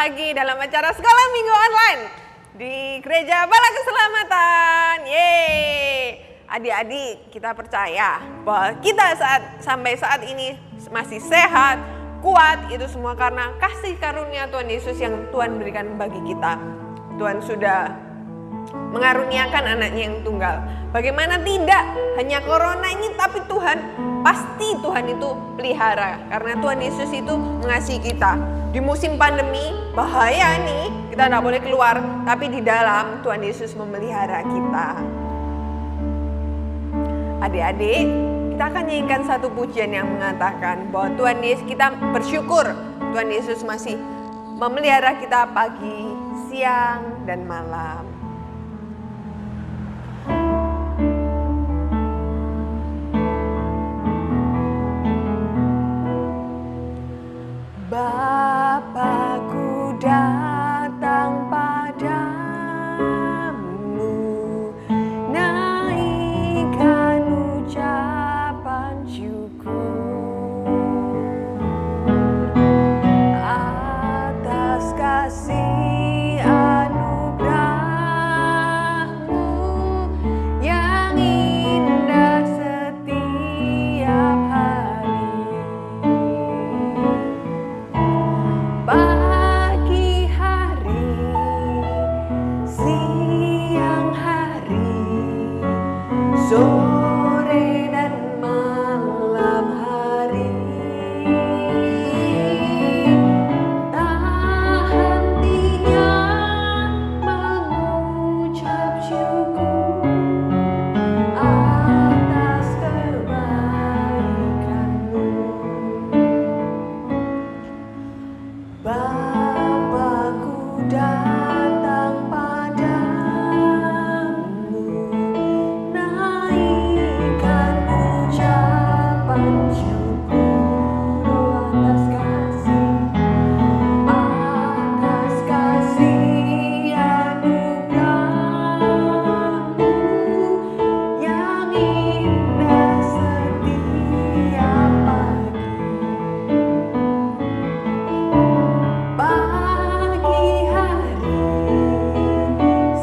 lagi dalam acara Sekolah Minggu Online di Gereja Bala Keselamatan. Yeay! Adik-adik, kita percaya bahwa kita sampai saat ini masih sehat, kuat, itu semua karena kasih karunia Tuhan Yesus yang Tuhan berikan bagi kita. Tuhan sudah mengaruniakan anaknya yang tunggal. Bagaimana tidak, hanya corona ini, tapi Tuhan, pasti Tuhan itu pelihara. Karena Tuhan Yesus itu mengasihi kita. Di musim pandemi, bahaya nih, kita tidak boleh keluar. Tapi di dalam, Tuhan Yesus memelihara kita. Adik-adik, kita akan nyanyikan satu pujian yang mengatakan bahwa Tuhan Yesus, kita bersyukur Tuhan Yesus masih memelihara kita pagi, siang, dan malam. Bapakku datang padamu, naikkan ucapan syukur atas kasih anugerah-Mu yang indah setiap hari. Pagi hari, siang hari, sore dan malam hari, tak hentinya mengucap syukur atas kebaikan-Mu. Bapakku datang padamu, naikkan ucapan syukur atas kasih anugerah-Mu yang indah setiap pagi. Pagi hari,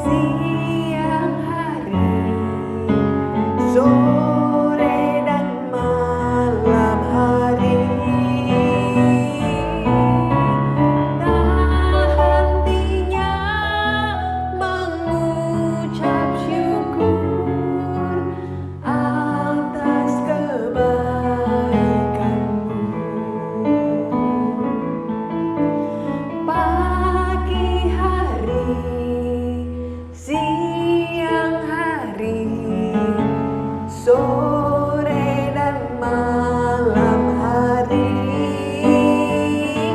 siang hari, sore dan malam hari, tak hentinya mengucap syukur atas kebaikan-Mu. Pagi hari, siang hari, sore dan malam hari.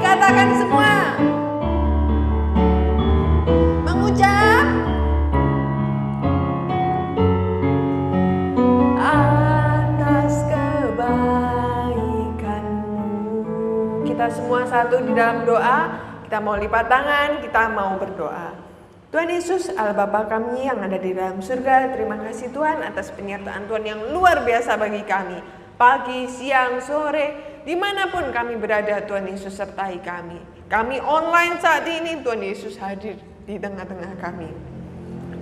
Katakan semua. Mengucap atas kebaikan-Mu. Kita semua satu di dalam doa. Kita mau lipat tangan, kita mau berdoa. Tuhan Yesus, Allah Bapa kami yang ada di dalam surga, terima kasih Tuhan atas penyertaan Tuhan yang luar biasa bagi kami. Pagi, siang, sore, dimanapun kami berada, Tuhan Yesus sertai kami. Kami online saat ini, Tuhan Yesus hadir di tengah-tengah kami.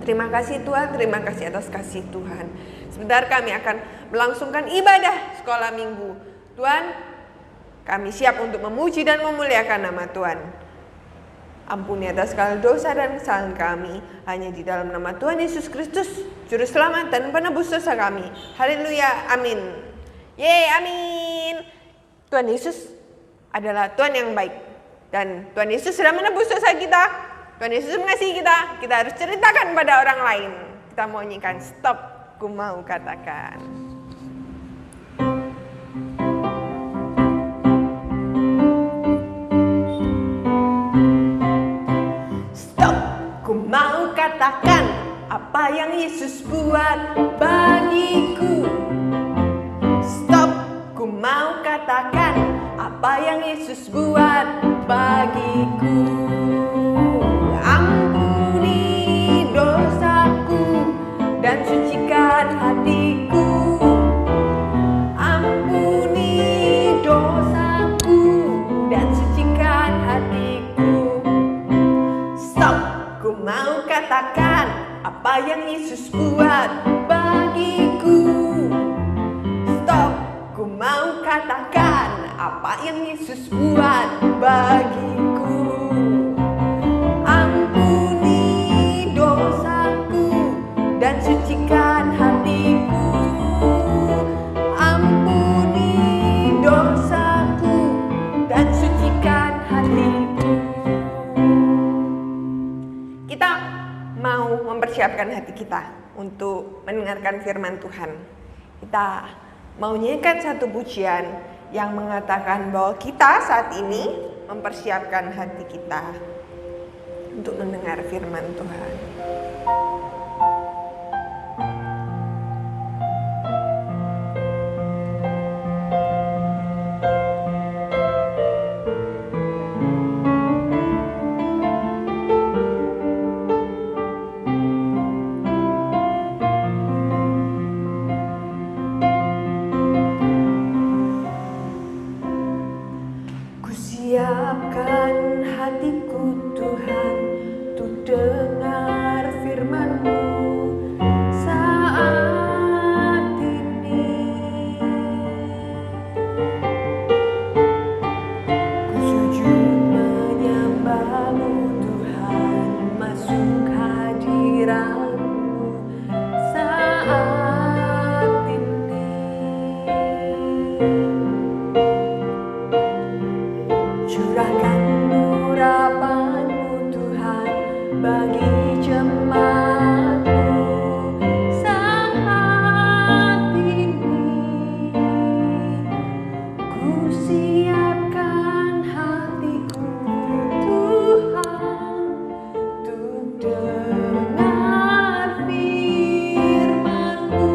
Terima kasih Tuhan, terima kasih atas kasih Tuhan. Sebentar kami akan melangsungkan ibadah sekolah minggu. Tuhan, kami siap untuk memuji dan memuliakan nama Tuhan. Ampuni atas segala dosa dan kesalahan kami, hanya di dalam nama Tuhan Yesus Kristus, Juru Selamat dan Penebus dosa kami. Haleluya, amin. Yeay, amin. Tuhan Yesus adalah Tuhan yang baik. Dan Tuhan Yesus sudah menebus dosa kita. Tuhan Yesus mengasihi kita. Kita harus ceritakan pada orang lain. Kita mau nyanyikan stop, ku mau katakan. Ku mau katakan apa yang Yesus buat bagiku. Stop, ku mau katakan apa yang Yesus buat bagiku. Ampuni dosaku dan sucikan hatiku. Ampuni dosaku dan sucikan hatiku. mau katakan apa yang Yesus buat bagiku. Stop, ku mau katakan apa yang Yesus buat bagiku. Ampuni dosaku dan sucikan hatiku. Ampuni dosaku dan sucikan hatiku. Kita mau mempersiapkan hati kita untuk mendengarkan firman Tuhan. Kita mau nyanyikan satu pujian yang mengatakan bahwa kita saat ini mempersiapkan hati kita untuk mendengar firman Tuhan. Siapkan hatiku Tuhan untuk dengar firman-Mu saat ini. Ku sujud menyembah-Mu Tuhan, masuk hadirat-Mu saat ini. Curahkan urapan-Mu Tuhan bagi jemaat-Mu saat ini. Ku siapkan hatiku Tuhan untuk dengar firman-Mu.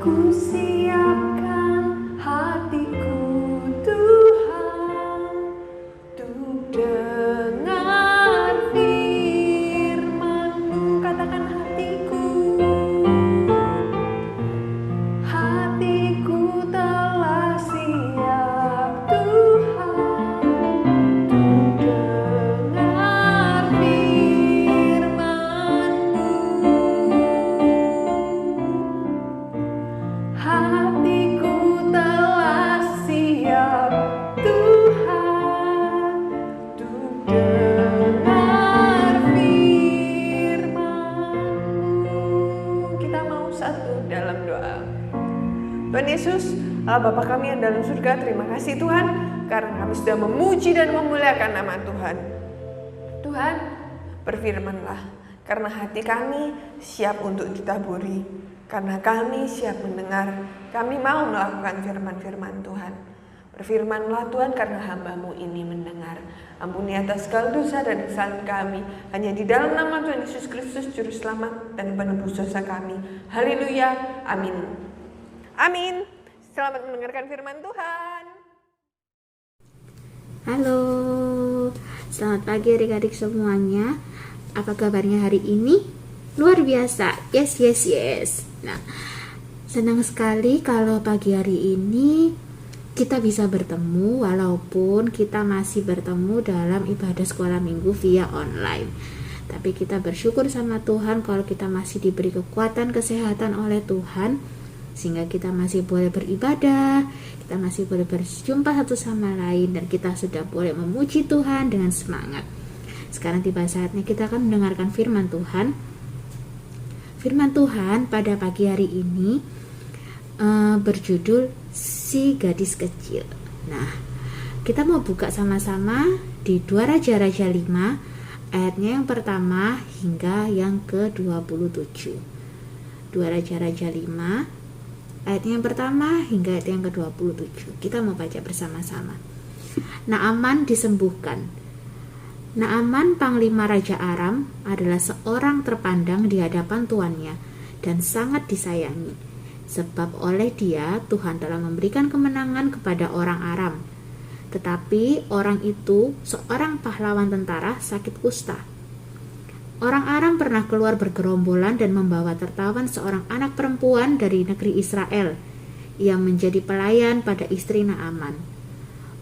Ku siapkan hatiku Tuhan untuk dengar firman-Mu. Katakan hatiku, hatiku telah siap Tuhan untuk dengar firman-Mu. Hatiku telah siap Tuhan untuk dengar firman-Mu. Kita mau satu dalam doa. Tuhan Yesus, Allah Bapa kami yang dalam surga, terima kasih Tuhan karena kami sudah memuji dan memuliakan nama Tuhan. Tuhan, berfirman-Lah, karena hati kami siap untuk ditaburi. Karena kami siap mendengar, kami mau melakukan firman-firman Tuhan. Berfirmanlah Tuhan, karena hamba-Mu ini mendengar. Ampuni atas segala dosa dan kesalahan kami. Hanya di dalam nama Tuhan Yesus Kristus, Juru Selamat dan penebus dosa kami. Haleluya. Amin. Amin. Selamat mendengarkan firman Tuhan. Halo, selamat pagi adik-adik semuanya. Apa kabarnya hari ini? Luar biasa. Yes. Nah, senang sekali kalau pagi hari ini kita bisa bertemu, walaupun kita masih bertemu dalam ibadah sekolah minggu via online. Tapi kita bersyukur sama Tuhan kalau kita masih diberi kekuatan, kesehatan oleh Tuhan, sehingga kita masih boleh beribadah, kita masih boleh berjumpa satu sama lain, dan kita sudah boleh memuji Tuhan dengan semangat. Sekarang tiba saatnya kita akan mendengarkan firman Tuhan. Firman Tuhan pada pagi hari ini berjudul Si Gadis Kecil. Nah, kita mau buka sama-sama di 2 Raja-Raja 5 ayatnya yang pertama hingga yang ke-27. 2 Raja-Raja 5 ayatnya yang pertama hingga ayat yang ke-27. Kita mau baca bersama-sama. Naaman disembuhkan. Naaman, panglima Raja Aram, adalah seorang terpandang di hadapan tuannya dan sangat disayangi. Sebab oleh dia Tuhan telah memberikan kemenangan kepada orang Aram. Tetapi orang itu, seorang pahlawan tentara, sakit kusta. Orang Aram pernah keluar bergerombolan dan membawa tertawan seorang anak perempuan dari negeri Israel yang menjadi pelayan pada istri Naaman.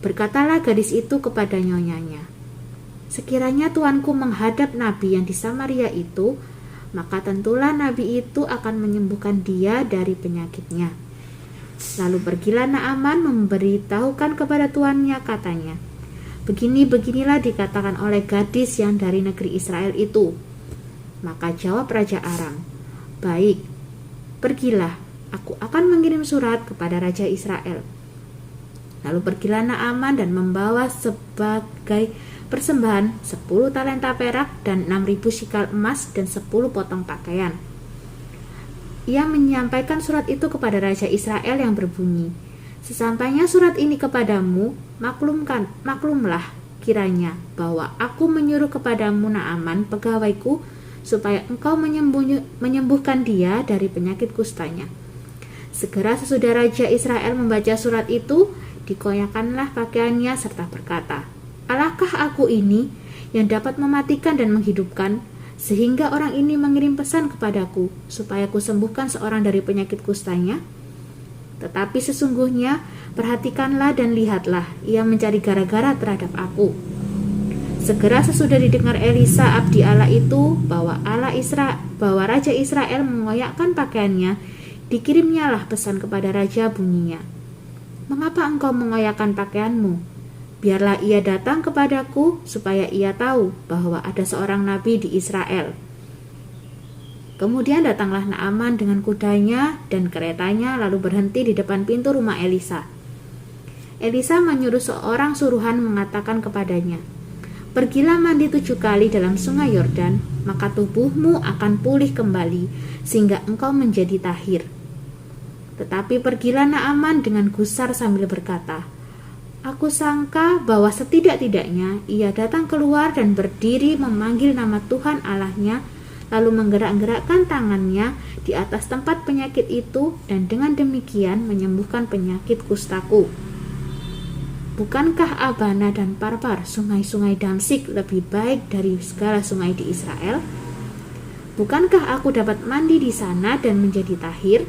Berkatalah gadis itu kepada nyonyanya, "Sekiranya tuanku menghadap nabi yang di Samaria itu, maka tentulah nabi itu akan menyembuhkan dia dari penyakitnya." Lalu pergilah Naaman memberitahukan kepada tuannya, katanya, "Beginilah dikatakan oleh gadis yang dari negeri Israel itu." Maka jawab Raja Aram, "Baik, pergilah, aku akan mengirim surat kepada Raja Israel." Lalu pergilah Naaman dan membawa sebagai persembahan 10 talenta perak dan 6.000 sikal emas dan 10 potong pakaian. Ia menyampaikan surat itu kepada Raja Israel yang berbunyi, "Sesampainya surat ini kepadamu, maklumlah kiranya bahwa aku menyuruh kepadamu Naaman pegawaiku supaya engkau menyembuhkan dia dari penyakit kustanya." Segera sesudah Raja Israel membaca surat itu, dikoyakkanlah pakaiannya serta berkata, "Alahkah aku ini yang dapat mematikan dan menghidupkan, sehingga orang ini mengirim pesan kepadaku supaya ku sembuhkan seorang dari penyakit kustanya? Tetapi sesungguhnya perhatikanlah dan lihatlah, ia mencari gara-gara terhadap aku." Segera sesudah didengar Elisa abdi Allah itu bahwa Raja Israel mengoyakkan pakaiannya, dikirimnyalah pesan kepada raja, bunyinya, "Mengapa engkau mengoyakkan pakaianmu? Biarlah ia datang kepadaku supaya ia tahu bahwa ada seorang nabi di Israel." Kemudian datanglah Naaman dengan kudanya dan keretanya, lalu berhenti di depan pintu rumah Elisa. Elisa menyuruh seorang suruhan mengatakan kepadanya, "Pergilah mandi 7 kali dalam sungai Yordan, maka tubuhmu akan pulih kembali sehingga engkau menjadi tahir." Tetapi pergilah Naaman dengan gusar sambil berkata, "Aku sangka bahwa setidak-tidaknya ia datang keluar dan berdiri memanggil nama Tuhan Allahnya, lalu menggerak-gerakkan tangannya di atas tempat penyakit itu, dan dengan demikian menyembuhkan penyakit kustaku. Bukankah Abana dan Parpar, sungai-sungai Damsik, lebih baik dari segala sungai di Israel? Bukankah aku dapat mandi di sana dan menjadi tahir?"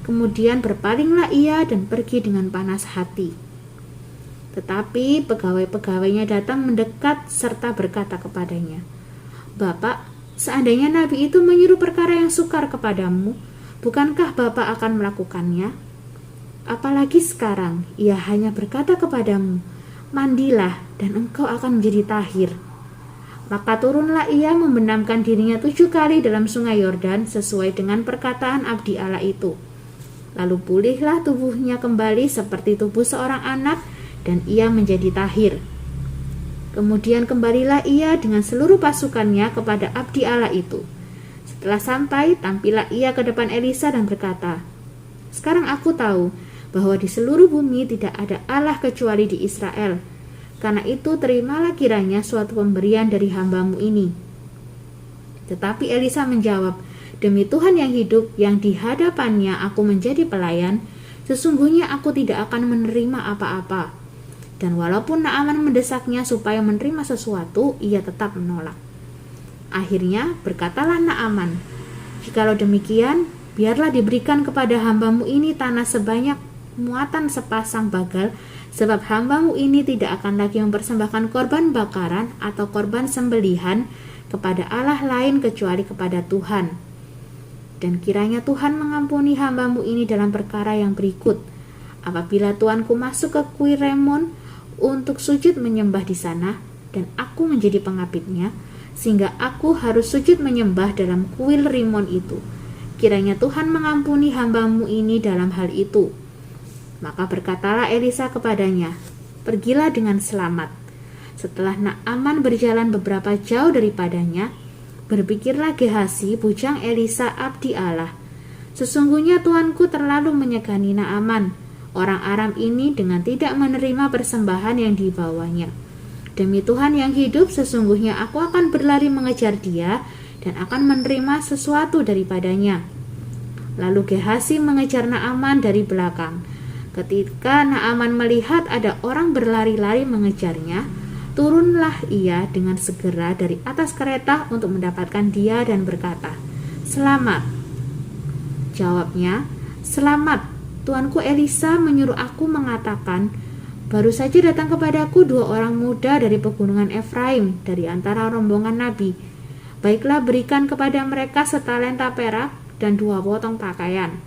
Kemudian berpalinglah ia dan pergi dengan panas hati. Tetapi pegawai-pegawainya datang mendekat serta berkata kepadanya, "Bapak, seandainya nabi itu menyuruh perkara yang sukar kepadamu, bukankah Bapak akan melakukannya? Apalagi sekarang ia hanya berkata kepadamu, 'Mandilah dan engkau akan menjadi tahir.'" Maka turunlah ia membenamkan dirinya 7 kali dalam sungai Yordan sesuai dengan perkataan abdi Allah itu. Lalu pulihlah tubuhnya kembali seperti tubuh seorang anak, dan ia menjadi tahir. Kemudian kembalilah ia dengan seluruh pasukannya kepada abdi Allah itu. Setelah sampai, tampillah ia ke depan Elisa dan berkata, "Sekarang aku tahu bahwa di seluruh bumi tidak ada Allah kecuali di Israel. Karena itu terimalah kiranya suatu pemberian dari hamba-Mu ini." Tetapi Elisa menjawab, "Demi Tuhan yang hidup, yang di hadapannya aku menjadi pelayan, sesungguhnya aku tidak akan menerima apa-apa." Dan walaupun Naaman mendesaknya supaya menerima sesuatu, ia tetap menolak. Akhirnya berkatalah Naaman, "Jikalau demikian, biarlah diberikan kepada hamba-Mu ini tanah sebanyak muatan sepasang bagal, sebab hamba-Mu ini tidak akan lagi mempersembahkan korban bakaran atau korban sembelihan kepada Allah lain kecuali kepada Tuhan. Dan kiranya Tuhan mengampuni hamba-Mu ini dalam perkara yang berikut. Apabila tuanku masuk ke kuil Remon untuk sujud menyembah di sana, dan aku menjadi pengabitnya, sehingga aku harus sujud menyembah dalam kuil Rimon itu, kiranya Tuhan mengampuni hamba-Mu ini dalam hal itu." Maka berkatalah Elisa kepadanya, "Pergilah dengan selamat." Setelah Naaman berjalan beberapa jauh daripadanya, berpikirlah Gehasi, bujang Elisa abdi Allah, "Sesungguhnya tuanku terlalu menyegani Naaman, orang Aram ini, dengan tidak menerima persembahan yang dibawanya. Demi Tuhan yang hidup, sesungguhnya aku akan berlari mengejar dia dan akan menerima sesuatu daripadanya." Lalu Gehasi mengejar Naaman dari belakang. Ketika Naaman melihat ada orang berlari-lari mengejarnya, turunlah ia dengan segera dari atas kereta untuk mendapatkan dia dan berkata, "Selamat." Jawabnya, "Selamat, tuanku Elisa menyuruh aku mengatakan, baru saja datang kepadaku 2 orang muda dari pegunungan Efraim, dari antara rombongan nabi. Baiklah, berikan kepada mereka setalenta perak dan 2 potong pakaian."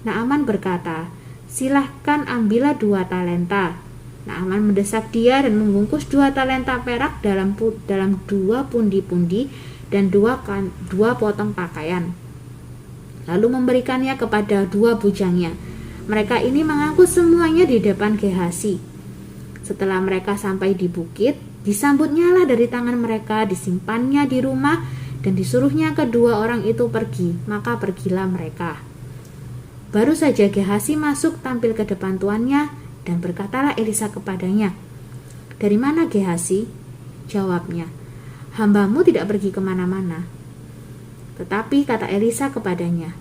Naaman berkata, "Silahkan ambillah 2 talenta." Naaman mendesak dia dan membungkus 2 talenta perak dalam 2 pundi-pundi dan 2 potong pakaian. Lalu memberikannya kepada 2 bujangnya. Mereka ini mengangkut semuanya di depan Gehasi. Setelah mereka sampai di bukit, disambutnya lah dari tangan mereka, disimpannya di rumah, dan disuruhnya kedua orang itu pergi. Maka pergilah mereka. Baru saja Gehasi masuk tampil ke depan tuannya, dan berkatalah Elisa kepadanya, "Dari mana Gehasi?" Jawabnya, "Hamba-Mu tidak pergi kemana-mana." Tetapi kata Elisa kepadanya,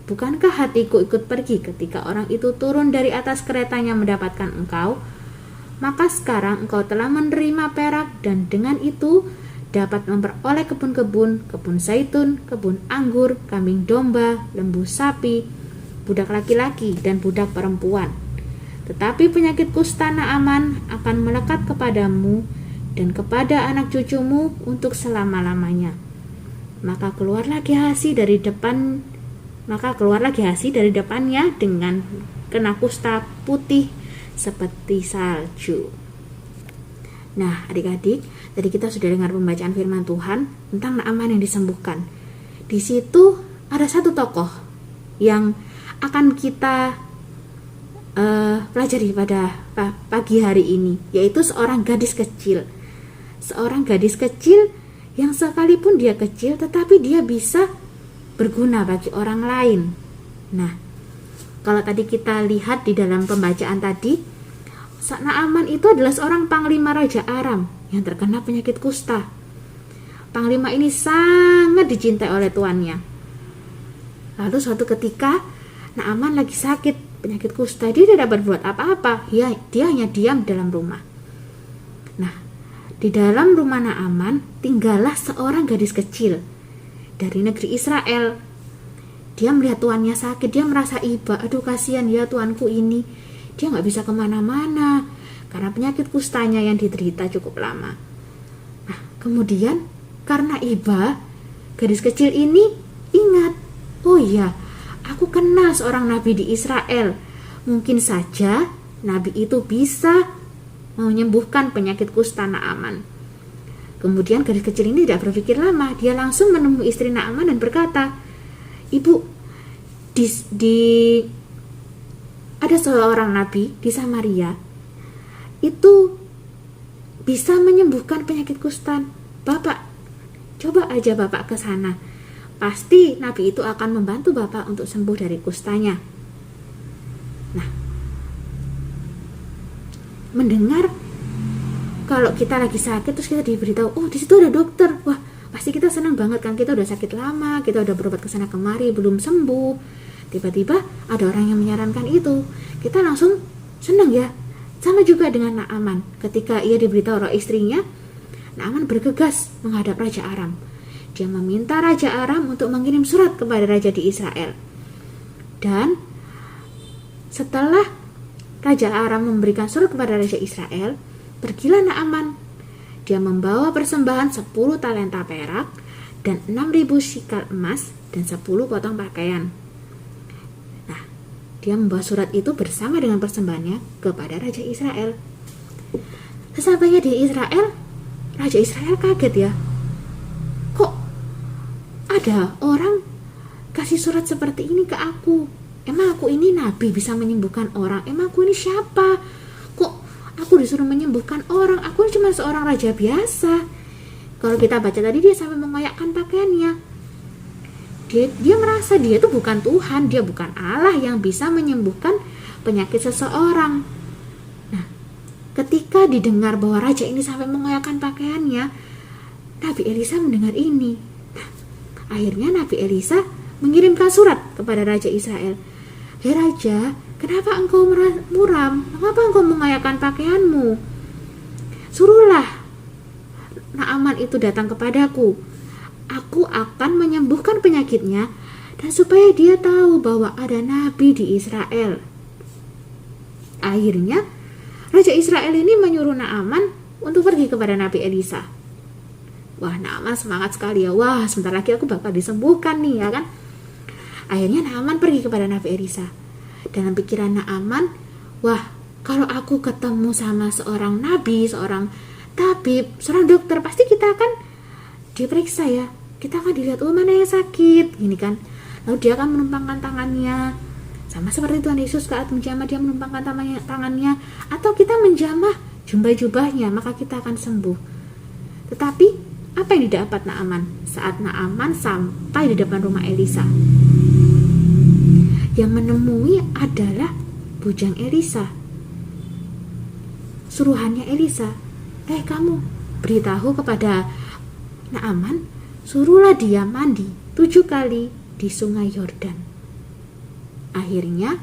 "Bukankah hatiku ikut pergi ketika orang itu turun dari atas keretanya mendapatkan engkau? Maka sekarang engkau telah menerima perak, dan dengan itu dapat memperoleh kebun-kebun, kebun zaitun, kebun anggur, kambing domba, lembu sapi, budak laki-laki, dan budak perempuan. Tetapi penyakit kusta Naaman akan melekat kepadamu dan kepada anak cucumu untuk selama-lamanya." Maka keluarlah Gehasi dari depannya dengan kena kusta putih seperti salju. Nah, adik-adik, tadi kita sudah dengar pembacaan firman Tuhan tentang Naaman yang disembuhkan. Di situ ada satu tokoh yang akan kita pelajari pada pagi hari ini, yaitu seorang gadis kecil. Seorang gadis kecil yang sekalipun dia kecil, tetapi dia bisa berguna bagi orang lain. Nah, kalau tadi kita lihat di dalam pembacaan tadi, Naaman itu adalah seorang panglima Raja Aram yang terkena penyakit kusta. Panglima ini sangat dicintai oleh tuannya. Lalu suatu ketika Naaman lagi sakit penyakit kusta, dia tidak berbuat apa-apa, dia hanya diam dalam rumah. Nah, di dalam rumah Naaman tinggallah seorang gadis kecil dari negeri Israel. Dia melihat tuannya sakit, dia merasa iba, aduh kasihan ya tuanku ini, dia gak bisa kemana-mana karena penyakit kustanya yang diderita cukup lama. Nah, kemudian karena iba, gadis kecil ini ingat, oh iya, aku kenal seorang nabi di Israel, mungkin saja nabi itu bisa menyembuhkan penyakit kusta Naaman. Kemudian gadis kecil ini tidak berpikir lama, dia langsung menemui istri Naaman dan berkata, "Ibu, ada seorang nabi di Samaria itu bisa menyembuhkan penyakit kusta. Bapak, coba aja Bapak ke sana. Pasti nabi itu akan membantu Bapak untuk sembuh dari kustanya." Nah, mendengar kalau kita lagi sakit terus kita diberitahu, oh di situ ada dokter, wah pasti kita senang banget kan. Kita udah sakit lama, kita udah berobat kesana kemari belum sembuh, tiba-tiba ada orang yang menyarankan itu, kita langsung senang ya. Sama juga dengan Naaman, ketika ia diberitahu oleh istrinya, Naaman bergegas menghadap Raja Aram. Dia meminta Raja Aram untuk mengirim surat kepada raja di Israel. Dan setelah Raja Aram memberikan surat kepada Raja Israel, pergilah Naaman. Dia membawa persembahan 10 talenta perak dan 6.000 sikal emas dan 10 potong pakaian. Nah, dia membawa surat itu bersama dengan persembahannya kepada Raja Israel. Sesampainya di Israel, Raja Israel kaget ya. Kok ada orang kasih surat seperti ini ke aku? Emang aku ini nabi bisa menyembuhkan orang? Emang aku ini siapa? Kok aku disuruh menyembuhkan orang? Aku ini cuma seorang raja biasa. Kalau kita baca tadi, dia sampai mengoyakkan pakaiannya. Dia merasa dia itu bukan Tuhan, dia bukan Allah yang bisa menyembuhkan penyakit seseorang. Nah, ketika didengar bahwa raja ini sampai mengoyakkan pakaiannya, Nabi Elisa mendengar ini. Nah, akhirnya Nabi Elisa mengirimkan surat kepada Raja Israel. Hei Raja, kenapa engkau muram? Mengapa engkau mengoyakkan pakaianmu? Suruhlah Naaman itu datang kepadaku. Aku akan menyembuhkan penyakitnya, dan supaya dia tahu bahwa ada nabi di Israel. Akhirnya Raja Israel ini menyuruh Naaman untuk pergi kepada Nabi Elisa. Wah, Naaman semangat sekali ya. Wah, sebentar lagi aku bakal disembuhkan nih, ya kan? Akhirnya Naaman pergi kepada Nabi Elisa. Dalam pikiran Naaman, wah, kalau aku ketemu sama seorang nabi, seorang tabib, seorang dokter, pasti kita akan diperiksa ya. Kita akan dilihat, oh mana yang sakit, gini kan. Lalu dia akan menumpangkan tangannya. Sama seperti Tuhan Yesus saat menjamah, dia menumpangkan tangannya. Atau kita menjamah jubah-jubahnya, maka kita akan sembuh. Tetapi apa yang didapat Naaman saat Naaman sampai di depan rumah Elisa? Yang menemui adalah bujang Elisa, suruhannya Elisa. Kamu beritahu kepada Naaman, suruhlah dia mandi 7 kali di sungai Yordan. Akhirnya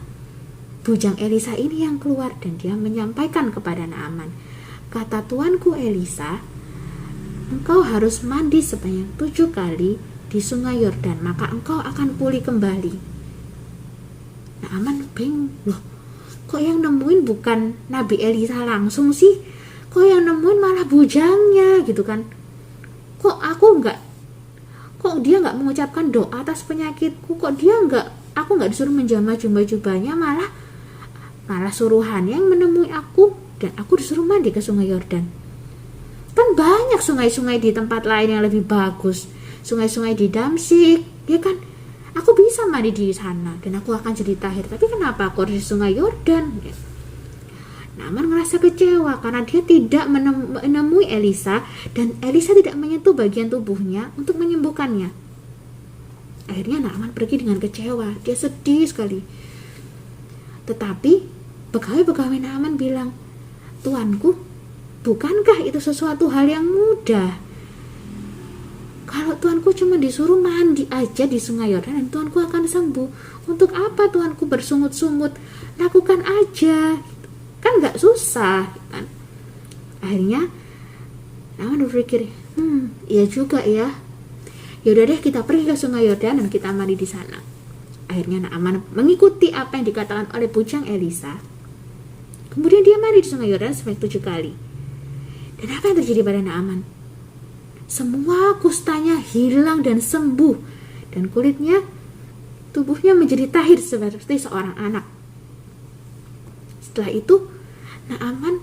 bujang Elisa ini yang keluar dan dia menyampaikan kepada Naaman, kata tuanku Elisa, engkau harus mandi sebanyak 7 kali di sungai Yordan, maka engkau akan pulih kembali. Naaman bingung, loh kok yang nemuin bukan Nabi Elisa langsung sih? Kok yang nemuin malah bujangnya gitu kan? Kok dia nggak mengucapkan doa atas penyakitku? Kok aku nggak disuruh menjamah jubah-jubahnya, malah suruhannya yang menemui aku, dan aku disuruh mandi ke sungai Yordan. Kan banyak sungai-sungai di tempat lain yang lebih bagus, sungai-sungai di Damsyik, ya kan? Aku bisa mandi di sana dan aku akan jadi tahir, tapi kenapa aku harus di sungai Yordan? Naaman merasa kecewa karena dia tidak menemui Elisa, dan Elisa tidak menyentuh bagian tubuhnya untuk menyembuhkannya. Akhirnya Naaman pergi dengan kecewa, dia sedih sekali. Tetapi pegawai-pegawai Naaman bilang, tuanku, bukankah itu sesuatu hal yang mudah? Kalau tuanku cuma disuruh mandi aja di sungai Yordan dan tuanku akan sembuh, untuk apa tuanku bersungut-sungut? Lakukan aja, kan gak susah kan? Akhirnya Naaman berpikir, iya juga ya. Yaudah deh, kita pergi ke sungai Yordan dan kita mandi di sana. Akhirnya Naaman mengikuti apa yang dikatakan oleh bujang Elisa. Kemudian dia mandi di sungai Yordan sebanyak 7 kali. Dan apa yang terjadi pada Naaman? Semua kustanya hilang dan sembuh, dan tubuhnya menjadi tahir seperti seorang anak. Setelah itu Naaman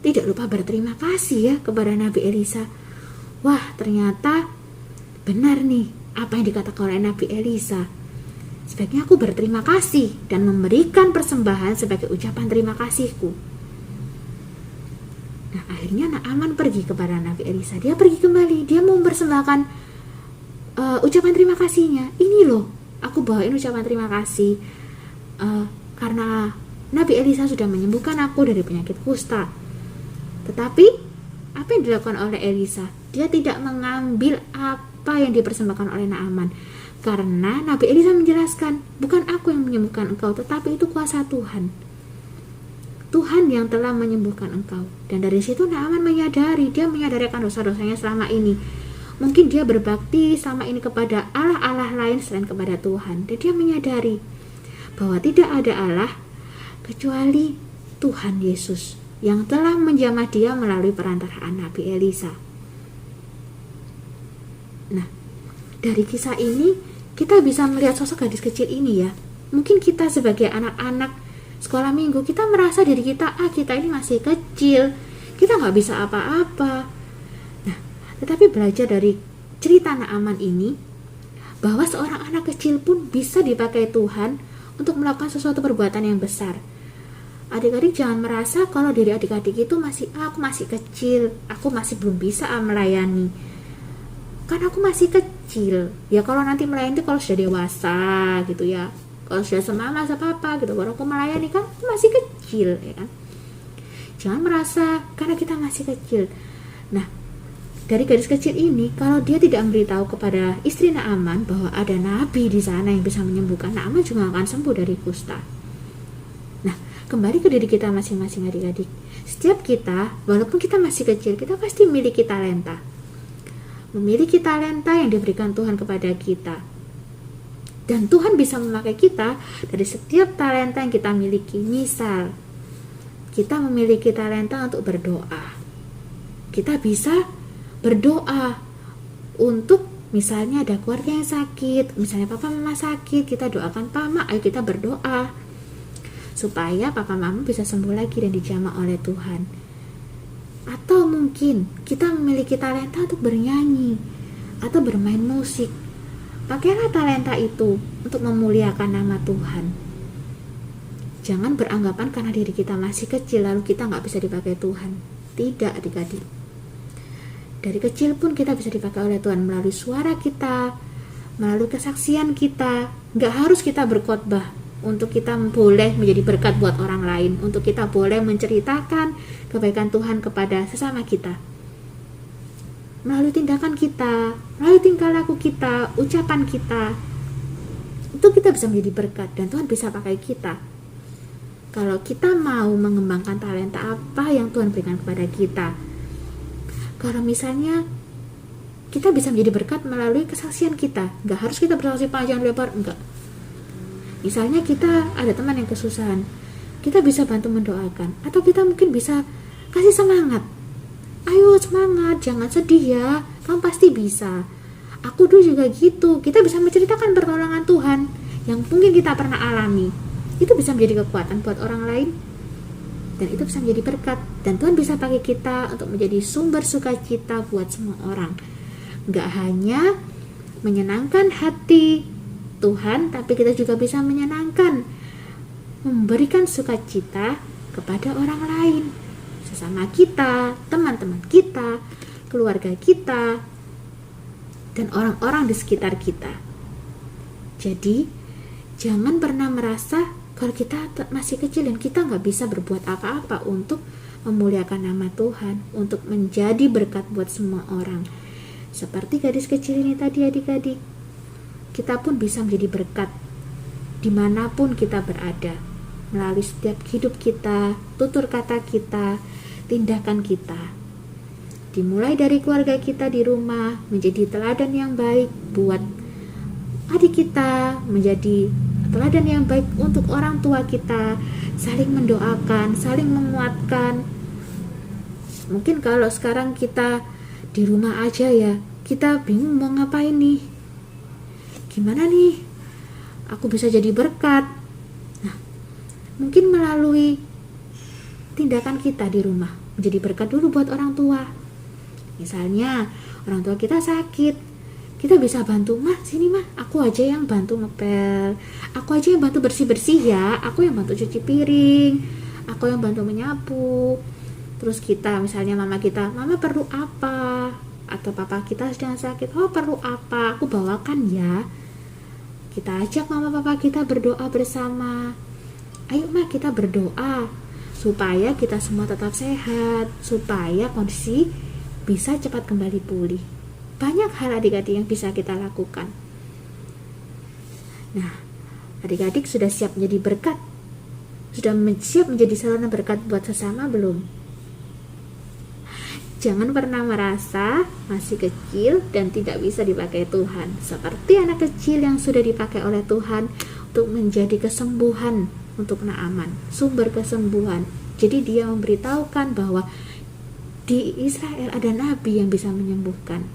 tidak lupa berterima kasih ya kepada Nabi Elisa. Wah, ternyata benar nih apa yang dikatakan oleh Nabi Elisa. Sebaiknya aku berterima kasih dan memberikan persembahan sebagai ucapan terima kasihku. Nah, akhirnya Naaman pergi kepada Nabi Elisa. Dia pergi kembali, dia mau mempersembahkan ucapan terima kasihnya. Ini loh, aku bawain ucapan terima kasih karena Nabi Elisa sudah menyembuhkan aku dari penyakit kusta. Tetapi apa yang dilakukan oleh Elisa? Dia tidak mengambil apa yang dipersembahkan oleh Naaman, karena Nabi Elisa menjelaskan, bukan aku yang menyembuhkan engkau, tetapi itu kuasa Tuhan. Tuhan yang telah menyembuhkan engkau. Dan dari situ Naaman menyadari, dia menyadari akan dosa-dosanya selama ini. Mungkin dia berbakti selama ini kepada Allah-Allah lain selain kepada Tuhan. Dan dia menyadari bahwa tidak ada Allah kecuali Tuhan Yesus yang telah menjamah dia melalui perantaraan Nabi Elisa. Nah, dari kisah ini kita bisa melihat sosok gadis kecil ini ya. Mungkin kita sebagai anak-anak sekolah minggu, kita merasa diri kita, kita ini masih kecil, kita nggak bisa apa-apa. Nah, tetapi belajar dari cerita Naaman ini, bahwa seorang anak kecil pun bisa dipakai Tuhan untuk melakukan sesuatu perbuatan yang besar. Adik-adik jangan merasa kalau diri adik-adik itu aku masih kecil, aku masih belum bisa melayani. Kan aku masih kecil. Ya kalau nanti melayani itu kalau sudah dewasa gitu ya. Kalau sudah semama apa gitu, baru aku melayani, kan aku masih kecil ya kan. Jangan merasa karena kita masih kecil. Nah, dari gadis kecil ini, kalau dia tidak memberitahu kepada istri Naaman bahwa ada nabi di sana yang bisa menyembuhkan, Naaman juga akan sembuh dari kusta. Nah, kembali ke diri kita masing-masing adik-adik. Setiap kita, walaupun kita masih kecil, kita pasti memiliki talenta. Memiliki talenta yang diberikan Tuhan kepada kita. Dan Tuhan bisa memakai kita dari setiap talenta yang kita miliki. Misal, kita memiliki talenta untuk berdoa. Kita bisa berdoa untuk misalnya ada keluarga yang sakit, misalnya papa mama sakit, kita doakan Mama, ayo kita berdoa supaya papa mama bisa sembuh lagi dan dijamah oleh Tuhan. Atau mungkin kita memiliki talenta untuk bernyanyi atau bermain musik. Pakailah talenta itu untuk memuliakan nama Tuhan. Jangan beranggapan karena diri kita masih kecil lalu kita nggak bisa dipakai Tuhan. Tidak adik-adik. Dari kecil pun kita bisa dipakai oleh Tuhan melalui suara kita, melalui kesaksian kita. Nggak harus kita berkhotbah untuk kita boleh menjadi berkat buat orang lain, untuk kita boleh menceritakan kebaikan Tuhan kepada sesama kita. Melalui tindakan kita, melalui tingkah laku kita, ucapan kita, itu kita bisa menjadi berkat dan Tuhan bisa pakai kita. Kalau kita mau mengembangkan talenta apa yang Tuhan berikan kepada kita. Kalau misalnya kita bisa menjadi berkat melalui kesaksian kita, nggak harus kita bersaksi panjang lebar, enggak. Misalnya kita ada teman yang kesusahan, kita bisa bantu mendoakan, atau kita mungkin bisa kasih semangat. Ayo semangat, jangan sedih ya, kamu pasti bisa. Aku dulu juga gitu. Kita bisa menceritakan pertolongan Tuhan yang mungkin kita pernah alami. Itu bisa menjadi kekuatan buat orang lain, dan itu bisa menjadi berkat. Dan Tuhan bisa pakai kita untuk menjadi sumber sukacita buat semua orang. Gak hanya menyenangkan hati Tuhan, tapi kita juga bisa menyenangkan, memberikan sukacita kepada orang lain, sesama kita, teman-teman kita, keluarga kita, dan orang-orang di sekitar kita. Jadi jangan pernah merasa kalau kita masih kecil dan kita nggak bisa berbuat apa-apa untuk memuliakan nama Tuhan, untuk menjadi berkat buat semua orang. Seperti gadis kecil ini tadi adik-adik, kita pun bisa menjadi berkat dimanapun kita berada, melalui setiap hidup kita, tutur kata kita, tindakan kita. Dimulai dari keluarga kita di rumah, menjadi teladan yang baik buat adik kita, menjadi teladan yang baik untuk orang tua kita, saling mendoakan, saling menguatkan. Mungkin kalau sekarang kita di rumah aja ya, kita bingung mau ngapain nih, gimana nih aku bisa jadi berkat. Nah, mungkin melalui tindakan kita di rumah menjadi berkat dulu buat orang tua. Misalnya orang tua kita sakit, kita bisa bantu, mah sini mah aku aja yang bantu ngepel, aku aja yang bantu bersih-bersih ya, aku yang bantu cuci piring, aku yang bantu menyapu. Terus kita misalnya mama kita, mama perlu apa, atau papa kita sedang sakit, oh perlu apa, aku bawakan ya. Kita ajak mama papa kita berdoa bersama. Ayo mah kita berdoa supaya kita semua tetap sehat, supaya kondisi bisa cepat kembali pulih. Banyak hal adik-adik yang bisa kita lakukan. Nah, adik-adik sudah siap menjadi berkat? Sudah siap menjadi sarana berkat buat sesama belum? Jangan pernah merasa masih kecil dan tidak bisa dipakai Tuhan. Seperti anak kecil yang sudah dipakai oleh Tuhan untuk menjadi kesembuhan untuk Naaman, sumber kesembuhan. Jadi dia memberitahukan bahwa di Israel ada nabi yang bisa menyembuhkan.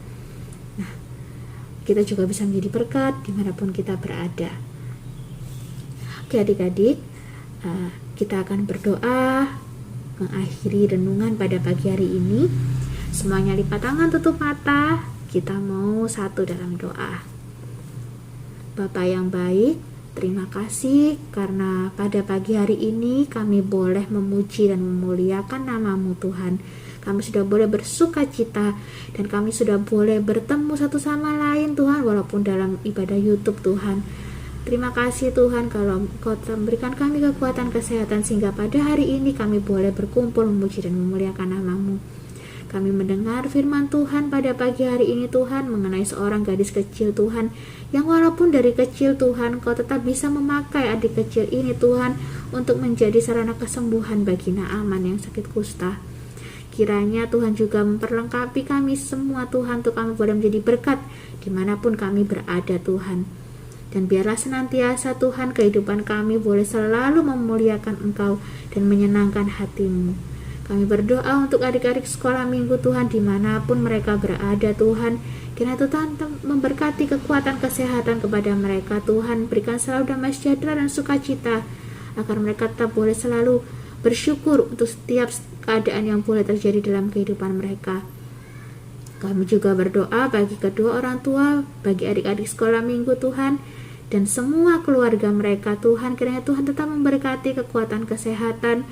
Nah, kita juga bisa menjadi berkat dimanapun kita berada. Oke adik-adik, kita akan berdoa mengakhiri renungan pada pagi hari ini. Semuanya lipat tangan, tutup mata. Kita mau satu dalam doa. Bapa yang baik, terima kasih karena pada pagi hari ini kami boleh memuji dan memuliakan nama-Mu Tuhan. Kami sudah boleh bersuka cita dan kami sudah boleh bertemu satu sama lain Tuhan, walaupun dalam ibadah YouTube Tuhan. Terima kasih Tuhan kalau Kau memberikan kami kekuatan kesehatan sehingga pada hari ini kami boleh berkumpul memuji dan memuliakan nama-Mu. Kami mendengar firman Tuhan pada pagi hari ini Tuhan mengenai seorang gadis kecil Tuhan yang walaupun dari kecil Tuhan Kau tetap bisa memakai adik kecil ini Tuhan untuk menjadi sarana kesembuhan bagi Naaman yang sakit kusta. Kiranya Tuhan juga memperlengkapi kami semua Tuhan untuk kami boleh menjadi berkat dimanapun kami berada Tuhan. Dan biarlah senantiasa Tuhan kehidupan kami boleh selalu memuliakan Engkau dan menyenangkan hati-Mu. Kami berdoa untuk adik-adik sekolah minggu Tuhan dimanapun mereka berada Tuhan. Kiranya Tuhan memberkati kekuatan kesehatan kepada mereka Tuhan. Berikan selalu damai sejahtera dan sukacita agar mereka tetap boleh selalu bersyukur untuk setiap keadaan yang boleh terjadi dalam kehidupan mereka. Kami juga berdoa bagi kedua orang tua, bagi adik-adik sekolah minggu Tuhan, dan semua keluarga mereka Tuhan. Kiranya Tuhan tetap memberkati kekuatan kesehatan,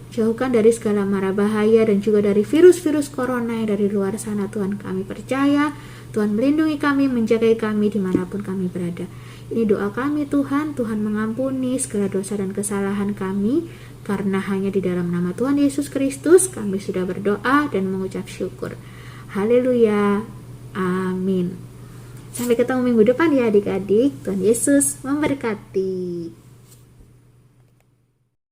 jauhkan dari segala mara bahaya dan juga dari virus-virus corona yang dari luar sana Tuhan. Kami percaya Tuhan melindungi kami, menjaga kami dimanapun kami berada. Ini doa kami Tuhan. Tuhan mengampuni segala dosa dan kesalahan kami, karena hanya di dalam nama Tuhan Yesus Kristus kami sudah berdoa dan mengucap syukur. Haleluya. Amin. Sampai ketemu minggu depan ya adik-adik. Tuhan Yesus memberkati.